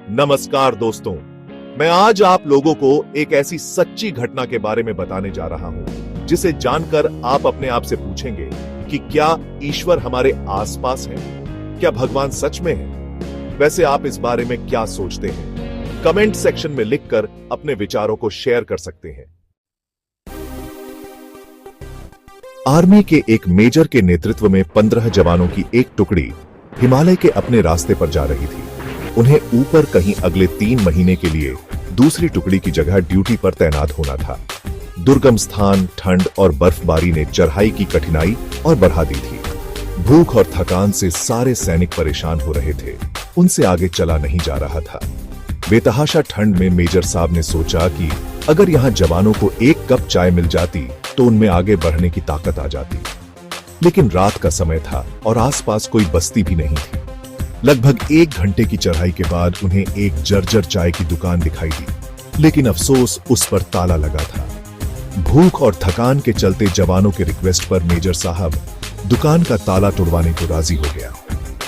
नमस्कार दोस्तों, मैं आज आप लोगों को एक ऐसी सच्ची घटना के बारे में बताने जा रहा हूं जिसे जानकर आप अपने आप से पूछेंगे कि क्या ईश्वर हमारे आसपास है? क्या भगवान सच में है? वैसे आप इस बारे में क्या सोचते हैं? कमेंट सेक्शन में लिखकर अपने विचारों को शेयर कर सकते हैं। आर्मी के एक मेजर के नेतृत्व में 15 जवानों की एक टुकड़ी हिमालय के अपने रास्ते पर जा रही थी। उन्हें ऊपर कहीं अगले 3 महीने के लिए दूसरी टुकड़ी की जगह ड्यूटी पर तैनात होना था। दुर्गम स्थान, ठंड और बर्फबारी ने चढ़ाई की कठिनाई और बढ़ा दी थी। भूख और थकान से सारे सैनिक परेशान हो रहे थे। उनसे आगे चला नहीं जा रहा था। बेतहाशा ठंड में मेजर साहब ने सोचा कि अगर यहाँ जवानों को एक कप चाय मिल जाती तो उनमें आगे बढ़ने की ताकत आ जाती। लेकिन रात का समय था और आसपास कोई बस्ती भी नहीं थी। लगभग 1 घंटे की चढ़ाई के बाद उन्हें एक जर्जर चाय की दुकान दिखाई दी, लेकिन अफसोस उस पर ताला लगा था। भूख और थकान के चलते जवानों के रिक्वेस्ट पर मेजर साहब दुकान का ताला तोड़वाने को राजी हो गया।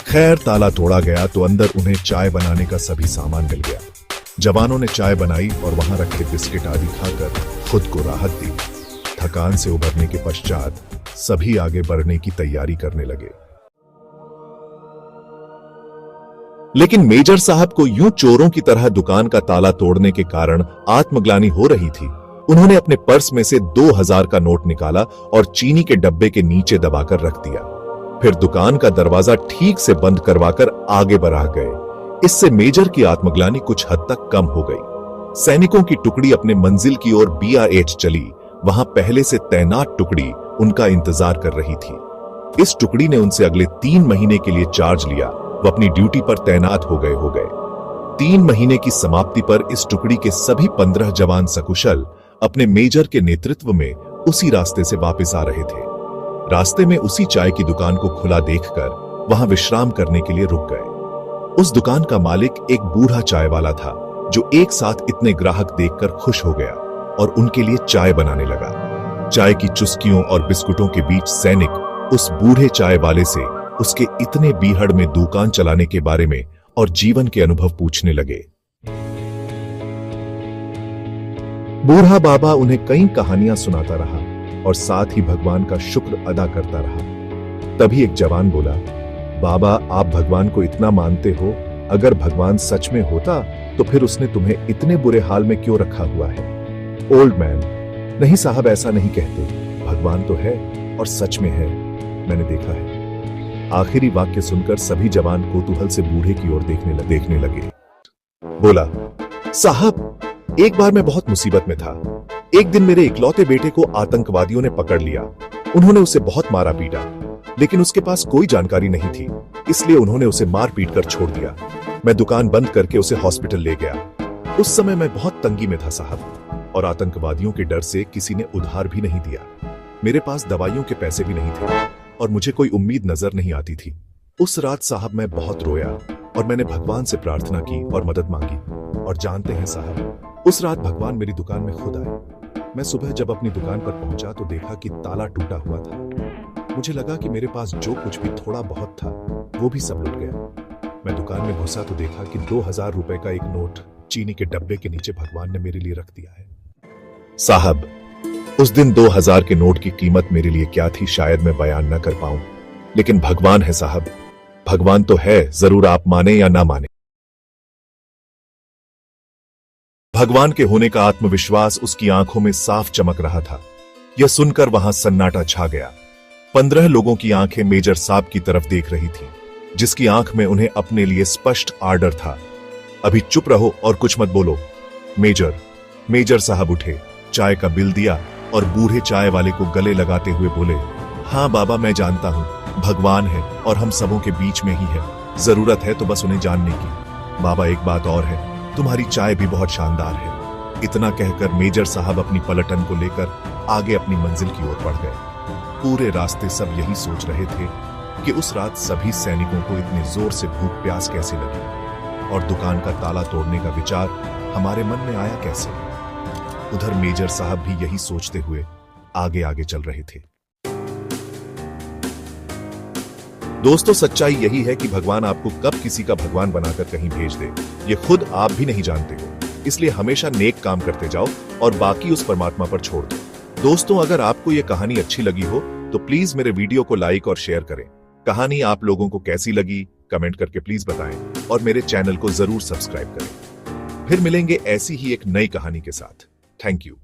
खैर, ताला तोड़ा गया तो अंदर उन्हें चाय बनाने का सभी सामान मिल गया। जवानों ने चाय बनाई और वहां रखे बिस्किट आदि खाकर खुद को राहत दी। थकान से उबरने के पश्चात सभी आगे बढ़ने की तैयारी करने लगे। लेकिन मेजर साहब को यूं चोरों की तरह दुकान का ताला तोड़ने के कारण आत्मग्लानि हो रही थी। उन्होंने अपने पर्स में से 2000 का नोट निकाला और चीनी के डब्बे के नीचे दबाकर रख दिया। फिर दुकान का दरवाजा ठीक से बंद करवाकर आगे बढ़ा गए। इससे मेजर की आत्मग्लानि कुछ हद तक कम हो गई। सैनिकों की टुकड़ी अपने मंजिल की ओर BRH चली। वहां पहले से तैनात टुकड़ी उनका इंतजार कर रही थी। इस टुकड़ी ने उनसे अगले 3 महीने के लिए चार्ज लिया। वो अपनी ड्यूटी पर तैनात हो गए। 3 महीने की समाप्ति पर इस टुकड़ी के सभी 15 जवान सकुशल अपने मेजर के नेतृत्व में उसी रास्ते से वापस आ रहे थे। रास्ते में उसी चाय की दुकान को खुला देखकर वहां विश्राम करने के लिए रुक गए। उस दुकान का मालिक एक बूढ़ा चाय वाला था जो एक साथ इतने ग्राहक देखकर खुश हो गया और उनके लिए चाय बनाने लगा। चाय की चुस्कियों और बिस्कुटों के बीच सैनिक उस बूढ़े चाय वाले से उसके इतने बीहड़ में दुकान चलाने के बारे में और जीवन के अनुभव पूछने लगे। बूढ़ा बाबा उन्हें कई कहानियां सुनाता रहा और साथ ही भगवान का शुक्र अदा करता रहा। तभी एक जवान बोला, बाबा, आप भगवान को इतना मानते हो, अगर भगवान सच में होता तो फिर उसने तुम्हें इतने बुरे हाल में क्यों रखा हुआ है? ओल्ड मैन, नहीं साहब, ऐसा नहीं कहते। भगवान तो है और सच में है, मैंने देखा है। आखिरी वाक्य सुनकर सभी जवान कौतूहल से बूढ़े की ओर देखने लगे। बोला, साहब, एक बार मैं बहुत मुसीबत में था। एक दिन मेरे इकलौते बेटे को आतंकवादियों ने पकड़ लिया। उन्होंने उसे बहुत मारा पीटा, लेकिन उसके पास कोई जानकारी नहीं थी, इसलिए उन्होंने उसे मार पीट कर छोड़ दिया। मैं दुकान बंद करके उसे हॉस्पिटल ले गया। उस समय मैं बहुत तंगी में था साहब, और आतंकवादियों के डर से किसी ने उधार भी नहीं दिया। मेरे पास दवाइयों के पैसे भी नहीं थे और मुझे कोई उम्मीद नजर नहीं आती थी। उस रात साहब मैं बहुत रोया और मैंने भगवान से प्रार्थना की और मदद मांगी। और जानते हैं साहब, उस रात भगवान मेरी दुकान में खुद आए। मैं सुबह जब अपनी दुकान पर पहुंचा तो देखा कि ताला टूटा हुआ था। मुझे लगा कि मेरे पास जो कुछ भी थोड़ा बहुत था वो भी सब लुट गया। मैं दुकान में घुसा तो देखा कि 2000 रुपए का एक नोट चीनी के डब्बे के नीचे भगवान ने मेरे लिए रख दिया है। साहब, उस दिन 2000 के नोट की कीमत मेरे लिए क्या थी शायद मैं बयान न कर पाऊं, लेकिन भगवान है साहब, भगवान तो है, जरूर आप माने या ना माने। भगवान के होने का आत्मविश्वास उसकी आंखों में साफ चमक रहा था। यह सुनकर वहां सन्नाटा छा गया। 15 लोगों की आंखें मेजर साहब की तरफ देख रही थी, जिसकी आंख में उन्हें अपने लिए स्पष्ट आर्डर था। अभी चुप रहो और कुछ मत बोलो। मेजर साहब उठे, चाय का बिल दिया और बूढ़े चाय वाले को गले लगाते हुए बोले, हाँ बाबा, मैं जानता हूं, भगवान है और हम सबों के बीच में ही है। जरूरत है तो बस उन्हें जानने की। बाबा, एक बात और है, तुम्हारी चाय भी बहुत शानदार है। इतना कहकर मेजर साहब अपनी पलटन को लेकर आगे अपनी मंजिल की ओर बढ़ गए। पूरे रास्ते सब यही सोच रहे थे कि उस रात सभी सैनिकों को इतने जोर से भूख प्यास कैसे लगी और दुकान का ताला तोड़ने का विचार हमारे मन में आया कैसे। उधर मेजर साहब भी यही सोचते हुए आगे आगे चल रहे थे। दोस्तों, सच्चाई यही है कि भगवान आपको कब किसी का भगवान बनाकर कहीं भेज दे, ये खुद आप भी नहीं जानते हो। इसलिए हमेशा नेक काम करते जाओ और बाकी उस परमात्मा पर छोड़ दो। दोस्तों, अगर आपको ये कहानी अच्छी लगी हो तो प्लीज मेरे वीडियो को लाइक और शेयर करें। कहानी आप लोगों को कैसी लगी कमेंट करके प्लीज बताएं और मेरे चैनल को जरूर सब्सक्राइब करें। फिर मिलेंगे ऐसी ही एक नई कहानी के साथ। Thank you.